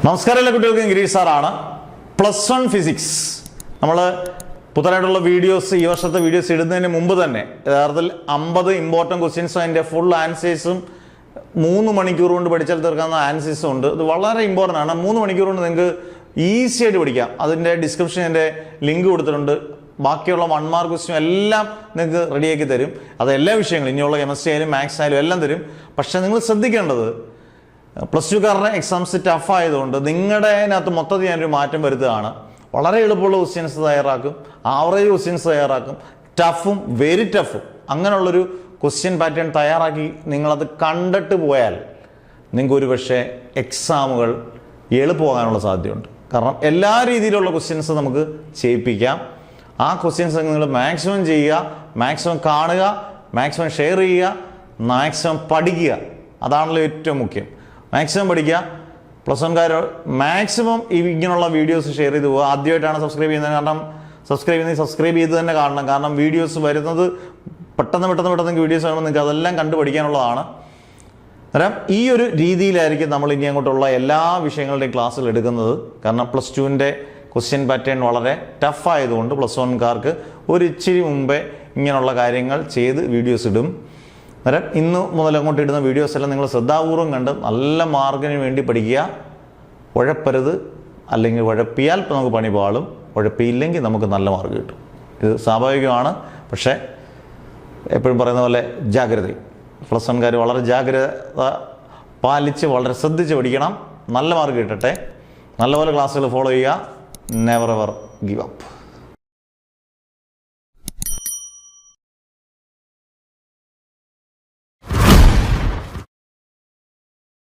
നമസ്കാരം എല്ലാ കുട്ടികൾക്കും ഗിരീഷ് സാറാണ്. +1 ഫിസിക്സ് നമ്മൾ പുതുതായിട്ടുള്ള വീഡിയോസ് ഈ വർഷത്തെ വീഡിയോസ് ഇടുന്നതിന് മുമ്പ് തന്നെ യഥാർത്ഥത്തിൽ 50 ഇമ്പോർട്ടൻറ്റ് ക്വസ്റ്റ്യൻസും അതിൻ്റെ ഫുൾ ആൻസേഴ്സും 3 മണിക്കൂർ കൊണ്ട് പഠിച്ചാൽ തീർക്കാവുന്ന ആൻസേഴ്സും ഉണ്ട്. ഇത് വളരെ ഇമ്പോർട്ടൻ്റ് ആണ്. 3 മണിക്കൂർ കൊണ്ട് നിങ്ങൾക്ക് ഈസി ആയിട്ട് പഠിക്കാം. അതിൻ്റെ ഡിസ്ക്രിപ്ഷനിൽ എൻ്റെ ലിങ്ക് കൊടുത്തിട്ടുണ്ട്. ബാക്കിയുള്ള 1 മാർക്ക് ക്വസ്റ്റ്യൻ എല്ലാം നിങ്ങൾക്ക് റെഡിയാക്കി തരും. അത് എല്ലാ വിഷയങ്ങളും ഇനിയുള്ള കെമിസ്ട്രി ആയാലും മാത്സ് ആയാലും എല്ലാം തരും. പക്ഷേ നിങ്ങൾ ശ്രദ്ധിക്കേണ്ടത് +2കാരുടെ എക്സാംസ് ടഫ് ആയതുകൊണ്ട് നിങ്ങളുടെ അതിനകത്ത് മൊത്തത്തിൽ ഞാനൊരു മാറ്റം വരുത്തുകയാണ്. വളരെ എളുപ്പമുള്ള ക്വസ്റ്റ്യൻസ് തയ്യാറാക്കും, ആവറേജ് ക്വസ്റ്റ്യൻസ് തയ്യാറാക്കും, ടഫും വെരി ടഫും അങ്ങനെയുള്ളൊരു ക്വസ്റ്റ്യൻ പാറ്റേൺ തയ്യാറാക്കി നിങ്ങളത് കണ്ടിട്ട് പോയാൽ നിങ്ങൾക്ക് ഒരു പക്ഷേ എക്സാമുകൾ എളുപ്പമാകാനുള്ള സാധ്യതയുണ്ട്. കാരണം എല്ലാ രീതിയിലുള്ള ക്വസ്റ്റ്യൻസ് നമുക്ക് ചെയ്യിപ്പിക്കാം. ആ ക്വസ്റ്റ്യൻസ് നിങ്ങൾ മാക്സിമം ചെയ്യുക, മാക്സിമം കാണുക, മാക്സിമം ഷെയർ ചെയ്യുക, മാക്സിമം പഠിക്കുക. അതാണല്ലോ ഏറ്റവും മുഖ്യം. മാക്സിമം പഠിക്കുക. +1കാർ മാക്സിമം ഇങ്ങനെയുള്ള വീഡിയോസ് ഷെയർ ചെയ്ത് പോവുക. ആദ്യമായിട്ടാണ് സബ്സ്ക്രൈബ് ചെയ്യുന്നത്, കാരണം സബ്സ്ക്രൈബ് ചെയ്ത് തന്നെ കാണണം. കാരണം വീഡിയോസ് വരുന്നത് പെട്ടെന്ന് വീഡിയോസ് കാണുമ്പോൾ നിങ്ങൾക്ക് അതെല്ലാം കണ്ടു പഠിക്കാനുള്ളതാണ്. അന്നേരം ഈ ഒരു രീതിയിലായിരിക്കും നമ്മൾ ഇനി അങ്ങോട്ടുള്ള എല്ലാ വിഷയങ്ങളുടെയും ക്ലാസ്സുകൾ എടുക്കുന്നത്. കാരണം +2ൻ്റെ ക്വസ്റ്റ്യൻ പാറ്റേൺ വളരെ ടഫ് ആയതുകൊണ്ട് +1കാർക്ക് ഒരു ഇച്ചിരി മുമ്പേ ഇങ്ങനെയുള്ള കാര്യങ്ങൾ ചെയ്ത് വീഡിയോസ് ഇടും. അന്നേരം ഇന്ന് മുതൽ അങ്ങോട്ട് ഇടുന്ന വീഡിയോസ് എല്ലാം നിങ്ങൾ ശ്രദ്ധാപൂർവം കണ്ട് നല്ല മാർക്കിന് വേണ്ടി പഠിക്കുക. ഉഴപ്പരുത്, അല്ലെങ്കിൽ ഉഴപ്പിയാൽ നമുക്ക് പണി പാളും, ഉഴപ്പിയില്ലെങ്കിൽ നമുക്ക് നല്ല മാർക്ക് കിട്ടും. ഇത് സ്വാഭാവികമാണ്. പക്ഷേ എപ്പോഴും പറയുന്ന പോലെ ജാഗ്രത. +1കാർ വളരെ ജാഗ്രത പാലിച്ച് വളരെ ശ്രദ്ധിച്ച് പഠിക്കണം. നല്ല മാർക്ക് കിട്ടട്ടെ. നല്ലപോലെ ക്ലാസ്സുകൾ ഫോളോ ചെയ്യുക. Never ever give up.